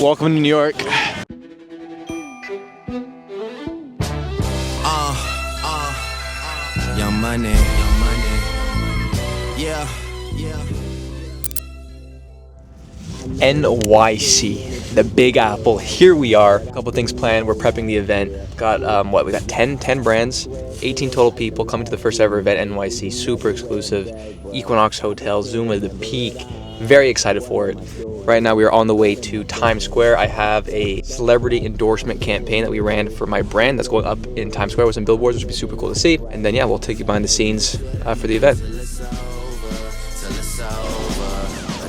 Welcome to New York. Young money, yeah. NYC, the Big Apple. Here we are. A couple things planned. We're prepping the event. Got we got 10 brands, 18 total people coming to the first ever event, NYC. Super exclusive. Equinox Hotel, Zoom at the peak. Very excited for it. Right now we are on the way to Times Square. I have a celebrity endorsement campaign that we ran for my brand that's going up in Times Square with some billboards, which would be super cool to see. And then yeah, we'll take you behind the scenes for the event.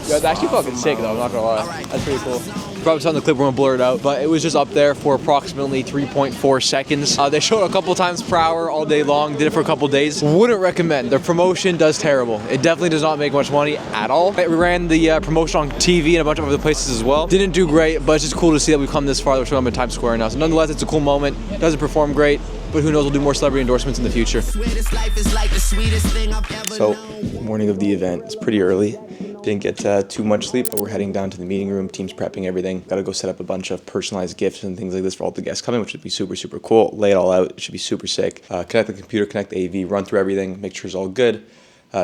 Yo, it's actually fucking sick though, I'm not gonna lie. That's pretty cool. You probably saw in the clip, we're gonna blur it out, but it was just up there for approximately 3.4 seconds. They showed it a couple times per hour all day long, did it for a couple days. Wouldn't recommend. The promotion does terrible. It definitely does not make much money at all. We ran the promotion on TV and a bunch of other places as well. Didn't do great, but it's just cool to see that we've come this far. We're showing up in Times Square now. So nonetheless, it's a cool moment. Doesn't perform great, but who knows, we'll do more celebrity endorsements in the future. So, morning of the event, it's pretty early. Didn't get too much sleep, but we're heading down to the meeting room. Team's prepping everything. Got to go set up a bunch of personalized gifts and things like this for all the guests coming, which would be super, super cool. Lay it all out. It should be super sick. Connect the computer, connect the AV, run through everything, make sure it's all good.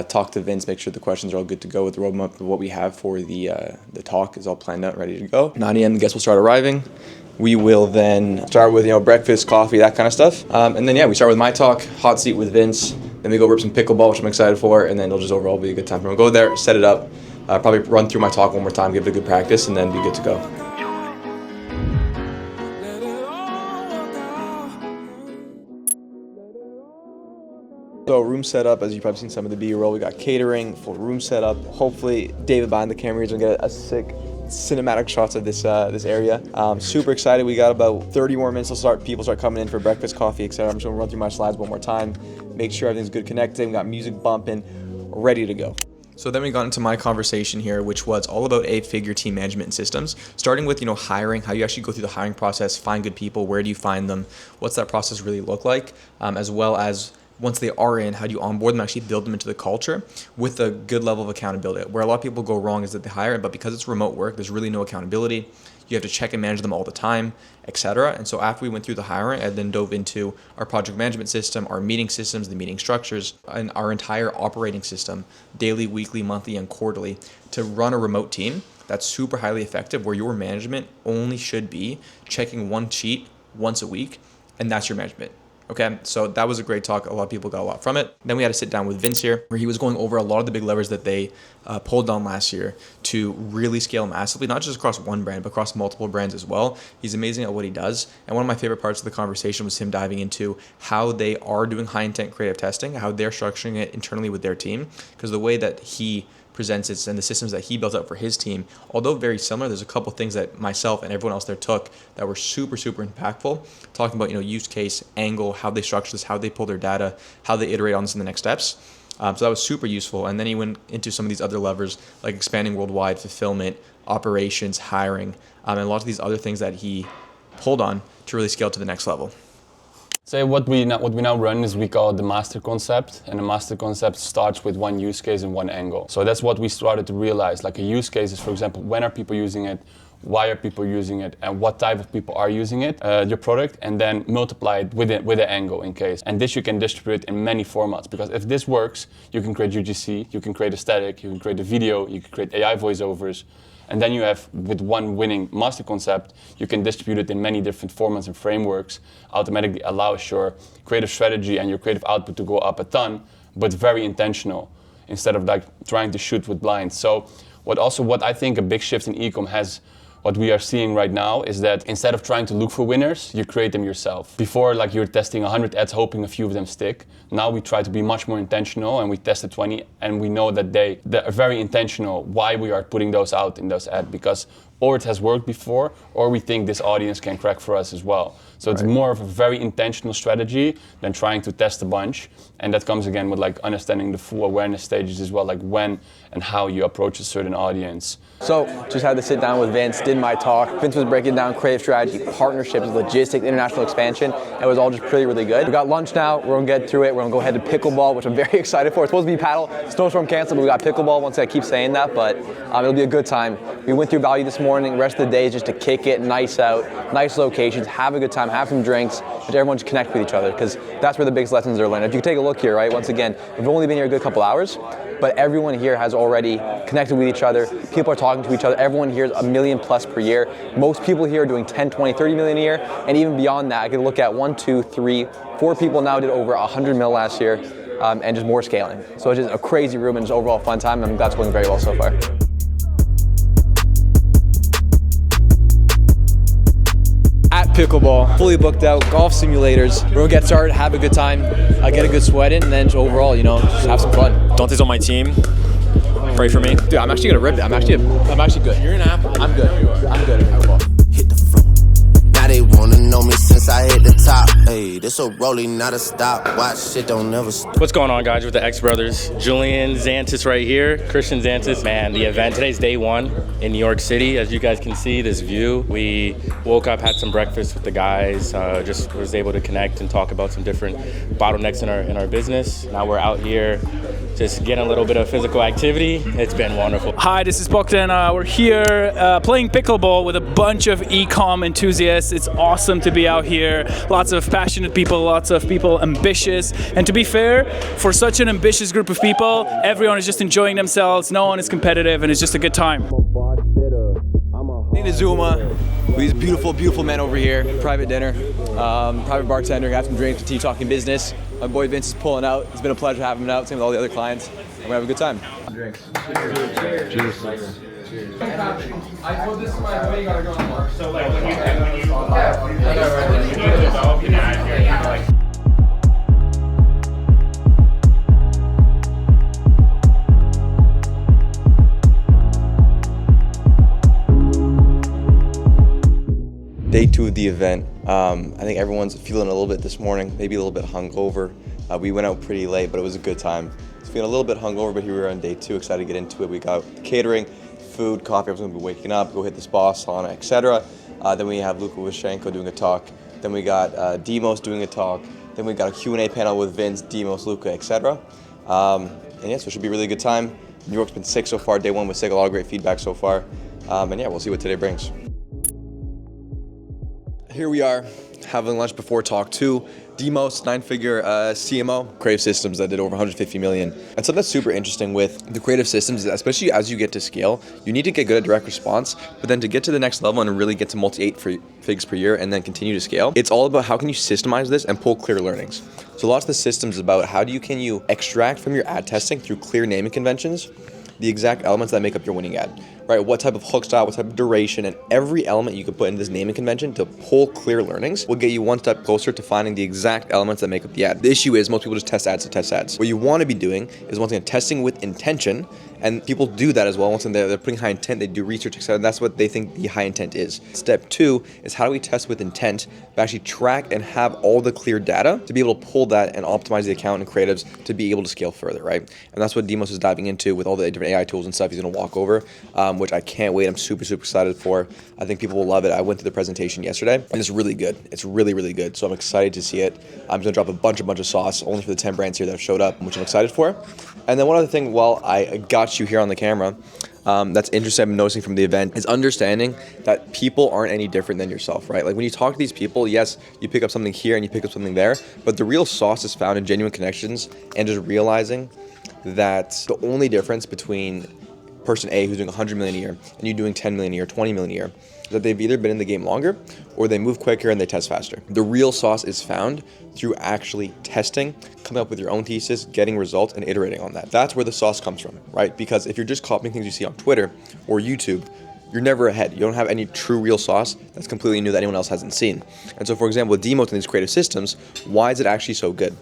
Talk to Vince, make sure the questions are all good to go with the roadmap of what we have for the talk is all planned out, ready to go. 9 a.m. the guests will start arriving. We will then start with breakfast, coffee, that kind of stuff. And then yeah, we start with my talk, hot seat with Vince. Then we go rip some pickleball, which I'm excited for, and then it'll just overall be a good time. We'll go there, set it up. Probably run through my talk one more time, give it a good practice, and then be good to go. So room set up, as you've probably seen some of the B-roll, we got catering, full room set up. Hopefully David behind the camera is gonna get a sick cinematic shots of this area. Super excited. We got about 30 more minutes till people start coming in for breakfast, coffee, etc. I'm just gonna run through my slides one more time, make sure everything's good connected. We got music bumping, ready to go. So then we got into my conversation here, which was all about 8-figure team management and systems, starting with, hiring, how you actually go through the hiring process, find good people, where do you find them, what's that process really look like, as well as once they are in, how do you onboard them, actually build them into the culture with a good level of accountability. Where a lot of people go wrong is that they hire, but because it's remote work, there's really no accountability. You have to check and manage them all the time, etc. And so after we went through the hiring, I then dove into our project management system, our meeting systems, the meeting structures, and our entire operating system, daily, weekly, monthly, and quarterly, to run a remote team that's super highly effective, where your management only should be checking one sheet once a week, and that's your management. Okay, so that was a great talk. A lot of people got a lot from it. Then we had to sit down with Vince here, where he was going over a lot of the big levers that they pulled on last year to really scale massively, not just across one brand, but across multiple brands as well. He's amazing at what he does. And one of my favorite parts of the conversation was him diving into how they are doing high intent creative testing, how they're structuring it internally with their team, because the way that he presents it and the systems that he built out for his team, although very similar, there's a couple things that myself and everyone else there took that were super, super impactful. Talking about, use case, angle, how they structure this, how they pull their data, how they iterate on this in the next steps. So that was super useful. And then he went into some of these other levers, like expanding worldwide, fulfillment, operations, hiring, and a lot of these other things that he pulled on to really scale to the next level. So what we now run is we call it the master concept, and the master concept starts with one use case and one angle. So that's what we started to realize. Like a use case is, for example, when are people using it, why are people using it, and what type of people are using it, your product, and then multiply it with an angle in case. And this you can distribute in many formats, because if this works, you can create UGC, you can create a static, you can create a video, you can create AI voiceovers. And then you have, with one winning master concept, you can distribute it in many different formats and frameworks, automatically allows your creative strategy and your creative output to go up a ton, but very intentional, instead of like trying to shoot with blinds. So what I think a big shift in eCom has, what we are seeing right now, is that instead of trying to look for winners, you create them yourself. Before, like, you're testing 100 ads, hoping a few of them stick. Now we try to be much more intentional, and we tested 20, and we know that they are very intentional why we are putting those out in those ads, because or it has worked before, or we think this audience can crack for us as well. So it's more of a very intentional strategy than trying to test a bunch. And that comes again with like understanding the full awareness stages as well, like when and how you approach a certain audience. So just had to sit down with Vince, did my talk. Vince was breaking down creative strategy, partnerships, logistics, international expansion. It was all just really, really good. We got lunch now, we're gonna get through it. We're gonna go ahead to pickleball, which I'm very excited for. It's supposed to be paddle, snowstorm canceled, but we got pickleball. Once I keep saying that, but it'll be a good time. We went through value this morning, rest of the day is just to kick it, nice out, nice locations, have a good time, have some drinks, and everyone just connect with each other, because that's where the biggest lessons are learned. If you take a look here, right, once again, we've only been here a good couple hours, but everyone here has already connected with each other. People are talking to each other. Everyone here is $1 million plus per year. Most people here are doing 10, 20, 30 million a year, and even beyond that, I could look at 1, 2, 3, 4 people now did over 100 mil last year, and just more scaling. So it's just a crazy room and just overall fun time, and that's going very well so far. At pickleball, fully booked out, golf simulators. We're gonna get started, have a good time, get a good sweat in, and then just overall, you know, just have some fun. Dante's on my team. Pray for me. Dude, I'm actually gonna rip it. I'm actually good. You're an apple. I'm good. I'm good at pickleball. Hit the floor. Now they wanna know me since I hit the top. Hey, this a rolling, not a stop. Watch shit don't never stop. What's going on, guys, with the X Brothers? Julian Xantis right here, Christian Xantis. Man, the event, today's day 1 in New York City. As you guys can see, this view. We woke up, had some breakfast with the guys, just was able to connect and talk about some different bottlenecks in our business. Now we're out here just getting a little bit of physical activity. It's been wonderful. Hi, this is Bogdan. We're here playing pickleball with a bunch of eCom enthusiasts. It's awesome to be out here. Lots of passionate people, lots of people ambitious. And to be fair, for such an ambitious group of people, everyone is just enjoying themselves. No one is competitive, and it's just a good time. Nina Zuma, he's a beautiful, beautiful man over here. Private dinner, private bartender, have some drinks, continue talking business. My boy Vince is pulling out. It's been a pleasure having him out, same with all the other clients. And we have a good time. Drinks. Cheers. Cheers. I told this to my way, you gotta go on more. So like when you develop, you like. Day 2 of the event. I think everyone's feeling a little bit this morning, maybe a little bit hungover. We went out pretty late, but it was a good time. It's feeling a little bit hungover, but here we are on day 2, excited to get into it. We got catering, food, coffee, everyone's gonna be waking up, go hit the spa, sauna, etc. Then we have Luka Wishenko doing a talk. Then we got Demos doing a talk. Then we got a Q&A panel with Vince, Demos, Luka, etc. And yeah, so it should be a really good time. New York's been sick so far. Day 1 was sick, a lot of great feedback so far. And yeah, we'll see what today brings. Here we are, having lunch before talk 2. Demos, 9-figure CMO, creative systems that did over 150 million. And something that's super interesting with the creative systems is, especially as you get to scale, you need to get good at direct response, but then to get to the next level and really get to multi-8 figs per year and then continue to scale, it's all about how can you systemize this and pull clear learnings. So lots of the systems about how can you extract from your ad testing through clear naming conventions the exact elements that make up your winning ad, right? What type of hook style, what type of duration, and every element you could put in this naming convention to pull clear learnings will get you one step closer to finding the exact elements that make up the ad. The issue is most people just test ads to test ads. What you want to be doing is once again testing with intention, and people do that as well. Once they're putting high intent, they do research, etc. That's what they think the high intent is. Step 2 is how do we test with intent, but actually track and have all the clear data to be able to pull that and optimize the account and creatives to be able to scale further, right? And that's what Demos is diving into with all the different AI tools and stuff he's going to walk over, which I can't wait. I'm super, super excited for. I think people will love it. I went to the presentation yesterday, and it's really good. It's really, really good. So I'm excited to see it. I'm going to drop a bunch of sauce only for the 10 brands here that have showed up, which I'm excited for. And then one other thing, while I got you here on the camera, that's interesting I'm noticing from the event is understanding that people aren't any different than yourself, right? Like when you talk to these people, yes, you pick up something here and you pick up something there, but the real sauce is found in genuine connections and just realizing that the only difference between person A who's doing 100 million a year and you doing 10 million a year, 20 million a year, is that they've either been in the game longer or they move quicker and they test faster. The real sauce is found through actually testing, coming up with your own thesis, getting results, and iterating on that. That's where the sauce comes from, right? Because if you're just copying things you see on Twitter or YouTube, you're never ahead. You don't have any true real sauce that's completely new that anyone else hasn't seen. And so for example, with Demos and these creative systems, why is it actually so good?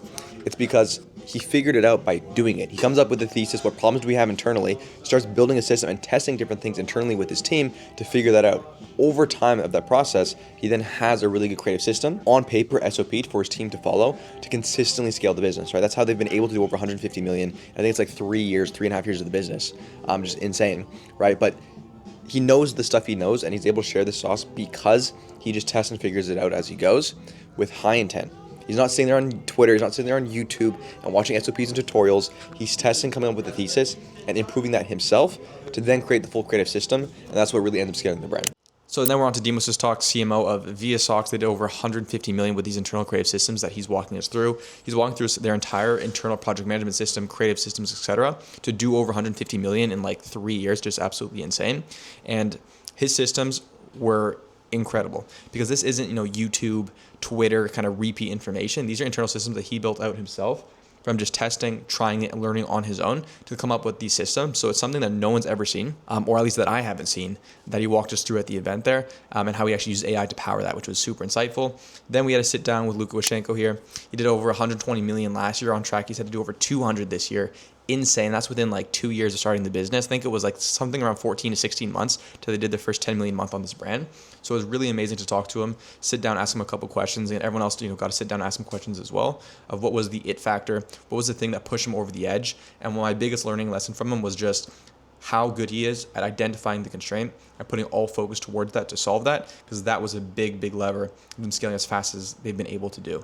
It's because he figured it out by doing it. He comes up with a thesis, what problems do we have internally, starts building a system and testing different things internally with his team to figure that out. Over time of that process, he then has a really good creative system on paper, SOP, for his team to follow to consistently scale the business, right? That's how they've been able to do over 150 million. I think it's like 3.5 years of the business. Just insane, right? But he knows the stuff he knows and he's able to share the sauce because he just tests and figures it out as he goes with high intent. He's not sitting there on Twitter, he's not sitting there on YouTube and watching SOPs and tutorials. He's testing, coming up with a thesis, and improving that himself to then create the full creative system, and that's what really ends up scaling the brand. So then we're on to Demos' talk, CMO of ViaSox. They did over 150 million with these internal creative systems that he's walking us through. He's walking through their entire internal project management system, creative systems, etc., to do over 150 million in like 3 years, just absolutely insane. And his systems were incredible because this isn't, YouTube, Twitter kind of repeat information. These are internal systems that he built out himself from just testing, trying it, and learning on his own to come up with these systems. So it's something that no one's ever seen, or at least that I haven't seen, that he walked us through at the event there, and how he actually used AI to power that, which was super insightful. Then we had to sit down with Luka Washenko here. He did over 120 million last year on track. He's had to do over 200 this year. Insane. That's within like 2 years of starting the business. I think it was like something around 14 to 16 months till they did their first 10 million month on this brand. So it was really amazing to talk to him, sit down, ask him a couple questions, and everyone else, got to sit down and ask him questions as well of what was the it factor, what was the thing that pushed him over the edge. And my biggest learning lesson from him was just how good he is at identifying the constraint and putting all focus towards that to solve that, because that was a big, big lever in them scaling as fast as they've been able to do.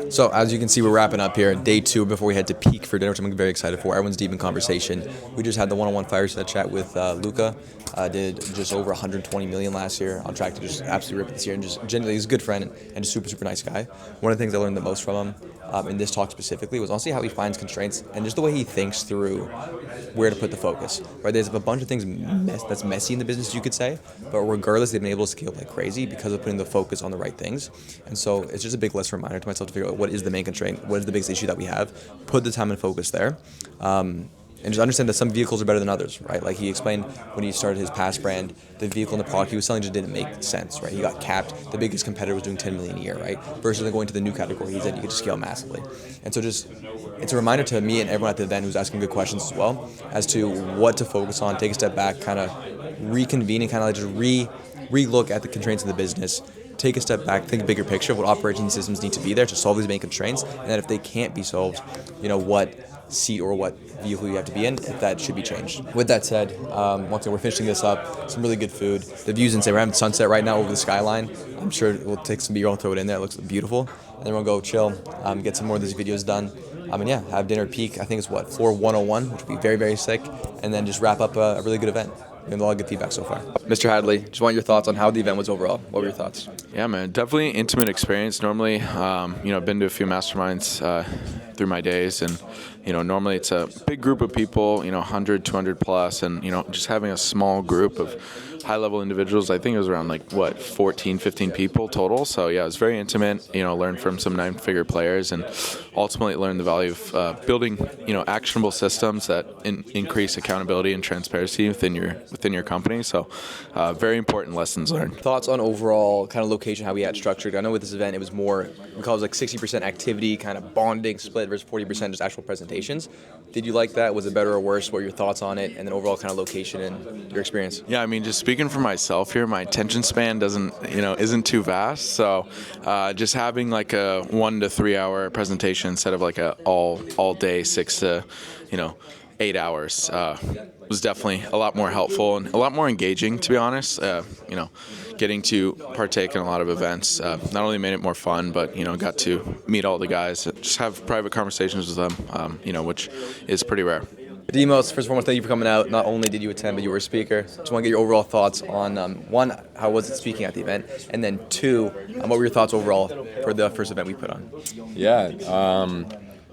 So as you can see, we're wrapping up here, day 2 before we head to Peak for dinner, which I'm very excited for. Everyone's deep in conversation. We just had the one-on-one fireside chat with Luka. Did just over 120 million last year, on track to just absolutely rip it this year, and just genuinely, he's a good friend and a super, super nice guy. One of the things I learned the most from him in this talk specifically was honestly how he finds constraints and just the way he thinks through where to put the focus. Right, there's a bunch of things that's messy in the business, you could say, but regardless, they've been able to scale like crazy because of putting the focus on the right things. And so it's just a big lesson reminder to myself to figure out what is the main constraint, what is the biggest issue that we have, put the time and focus there. And just understand that some vehicles are better than others, right? Like he explained when he started his past brand, the vehicle and the product he was selling just didn't make sense, right? He got capped. The biggest competitor was doing 10 million a year, right? Versus then going to the new category, he said you could just scale massively. And so it's a reminder to me and everyone at the event who's asking good questions as well as to what to focus on, take a step back, kind of reconvene and kind of like just re-look at the constraints of the business. Take a step back, think bigger picture of what operations systems need to be there to solve these main constraints, and that if they can't be solved, what seat or what vehicle you have to be in, if that should be changed. With that said, once again, we're finishing this up. Some really good food. The view's insane. We're having sunset right now over the skyline. I'm sure we'll take some B-roll and throw it in there. It looks beautiful. And then we'll go chill, get some more of these videos done. And have dinner at Peak. I think it's floor 101, which would be very, very sick. And then just wrap up a really good event. We have a lot of good feedback so far. Mr. Hadley, just want your thoughts on how the event was overall. What were your thoughts? Yeah, man, definitely intimate experience. Normally, been to a few masterminds through my days, and normally it's a big group of people, 100, 200 plus, and just having a small group of high-level individuals. I think it was around 14, 15 people total. So yeah, it was very intimate. Learned from some 9-figure players, and ultimately learned the value of building actionable systems that increase accountability and transparency within your company. So very important lessons learned. Thoughts on overall kind of location, how we had structured? I know with this event it was more, we call it 60% activity, kind of bonding split versus 40% just actual presentations. Did you like that? Was it better or worse? What were your thoughts on it? And then overall kind of location and your experience? Yeah, I mean, just speaking for myself here, my attention span isn't too vast. So just having a 1 to 3 hour presentation instead of a all day 6 to 8 hours was definitely a lot more helpful and a lot more engaging, to be honest. Getting to partake in a lot of events not only made it more fun, but got to meet all the guys, just have private conversations with them, which is pretty rare. Demos, first and foremost, thank you for coming out. Not only did you attend, but you were a speaker. Just want to get your overall thoughts on, one, how was it speaking at the event? And then two, what were your thoughts overall for the first event we put on? Yeah,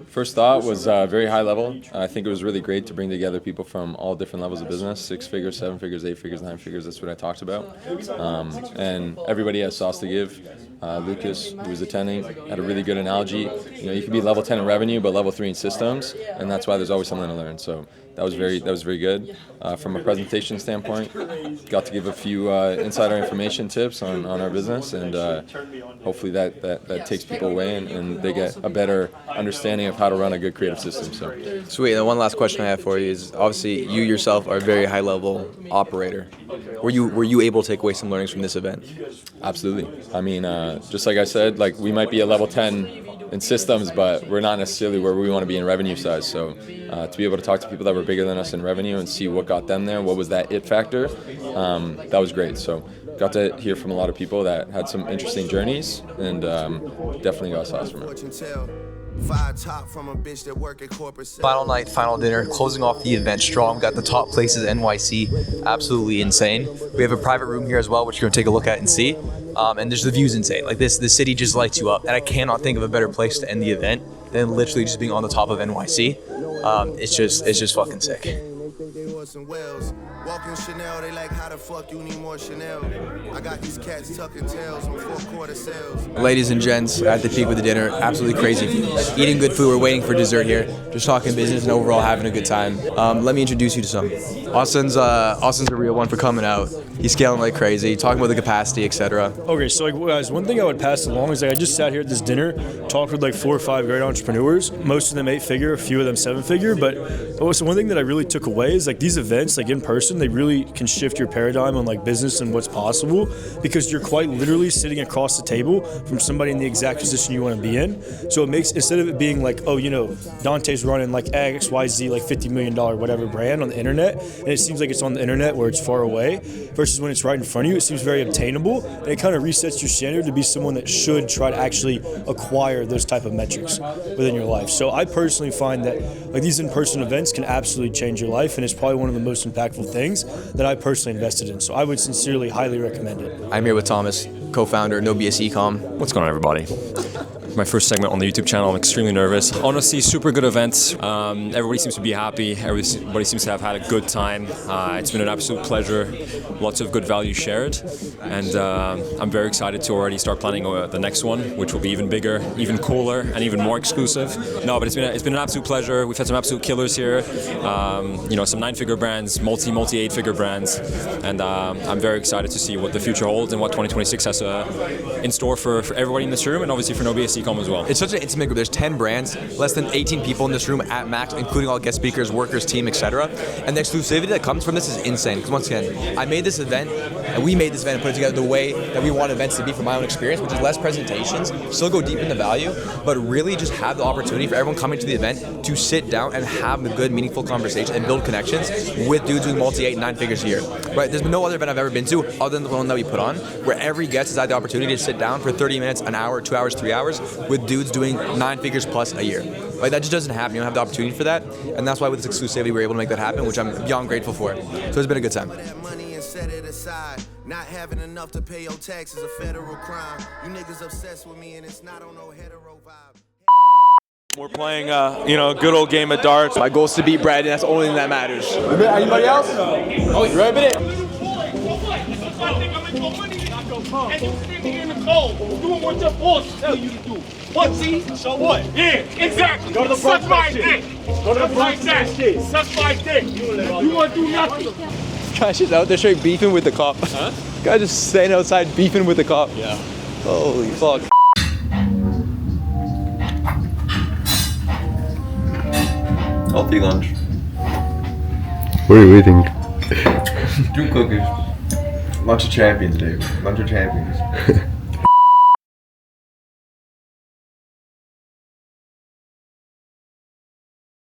first thought was very high level. I think it was really great to bring together people from all different levels of business, 6 figures, 7 figures, 8 figures, 9 figures. That's what I talked about. And everybody has sauce to give. Lucas, who was attending, had a really good analogy. You can be level 10 in revenue, but level 3 in systems, and that's why there's always something to learn. So that was very good. From a presentation standpoint, got to give a few insider information tips on our business, and hopefully that takes people away and they get a better understanding of how to run a good creative system. So sweet. And one last question I have for you is, obviously you yourself are a very high level operator. Were you able to take away some learnings from this event? Absolutely. I mean, just like I said, we might be a level 10 in systems, but we're not necessarily where we want to be in revenue size. So to be able to talk to people that were bigger than us in revenue and see what got them there, what was that it factor, that was great. So got to hear from a lot of people that had some interesting journeys, and definitely got sauce from it. Final night, final dinner, closing off the event strong. Got the top places NYC, absolutely insane. We have a private room here as well, which you're gonna take a look at and see. And there's the view's insane. Like the city just lights you up, and I cannot think of a better place to end the event than literally just being on the top of NYC. It's just fucking sick. Walking Chanel, they like, how the fuck you need more Chanel? I got these cats tucking tails on 4-quarter sales. Ladies and gents, at the peak with the dinner, absolutely crazy. Eating good food, we're waiting for dessert here. Just talking business and overall having a good time. Let me introduce you to some. Austin's a real one for coming out. He's scaling like crazy, talking about the capacity, etc. Okay, so like guys, one thing I would pass along is like I just sat here at this dinner, talked with like 4 or 5 great entrepreneurs. Most of them 8-figure, a few of them 7-figure. But also one thing that I really took away is like these events, like in person, they really can shift your paradigm on like business and what's possible, because you're quite literally sitting across the table from somebody in the exact position you want to be in. So it makes, instead of it being like, oh, you know, Dante's running like XYZ, like $50 million whatever brand on the internet, and it seems like it's on the internet where it's far away, versus when it's right in front of you, it seems very obtainable, and it kind of resets your standard to be someone that should try to actually acquire those type of metrics within your life. So I personally find that like these in-person events can absolutely change your life, and it's probably one of the most impactful things that I personally invested in. So I would sincerely highly recommend it. I'm here with Thomas, co-founder, No BS eCom. What's going on, everybody? My first segment on the YouTube channel. I'm extremely nervous. Honestly, super good event. Everybody seems to be happy. Everybody seems to have had a good time. It's been an absolute pleasure. Lots of good value shared. And I'm very excited to already start planning the next one, which will be even bigger, even cooler, and even more exclusive. No, but it's been an absolute pleasure. We've had some absolute killers here. You know, some 9-figure brands, multi 8-figure brands. And I'm very excited to see what the future holds and what 2026 has in store for everybody in this room, and obviously for No BS eCom as well. It's such an intimate group. There's 10 brands, less than 18 people in this room at max, including all guest speakers, workers, team, etc. And the exclusivity that comes from this is insane. Because once again, I made this event, and we made this event and put it together the way that we want events to be from my own experience, which is less presentations, still go deep in the value, but really just have the opportunity for everyone coming to the event to sit down and have a good, meaningful conversation and build connections with dudes doing multi 8 and 9 figures a year. Right? There's been no other event I've ever been to other than the one that we put on, where every guest has had the opportunity to sit down for 30 minutes, an hour, 2 hours, 3 hours with dudes doing 9 figures plus a year. Like that just doesn't happen. You don't have the opportunity for that, and that's why with this exclusivity we're able to make that happen, which I'm beyond grateful for. So it's been a good time. Not having enough to pay your taxes a federal crime. You niggas obsessed with me and it's not on no hetero vibe. We're playing, a good old game of darts. My goal is to beat Brad, and that's the only thing that matters. Anybody else? Oh, you ready? And you sitting in the cold, doing what your boss tell you to do. What, see? So what? Yeah, exactly. Go to the front. Suck my dick. Go to the front. Suck my dick. You want to do nothing. This guy's just out there straight beefing with the cop. Huh? This guy just staying outside beefing with the cop. Yeah. Holy fuck. Healthy lunch. What are you eating? 2 cookies. Lunch of champions, Dave. Lunch of champions.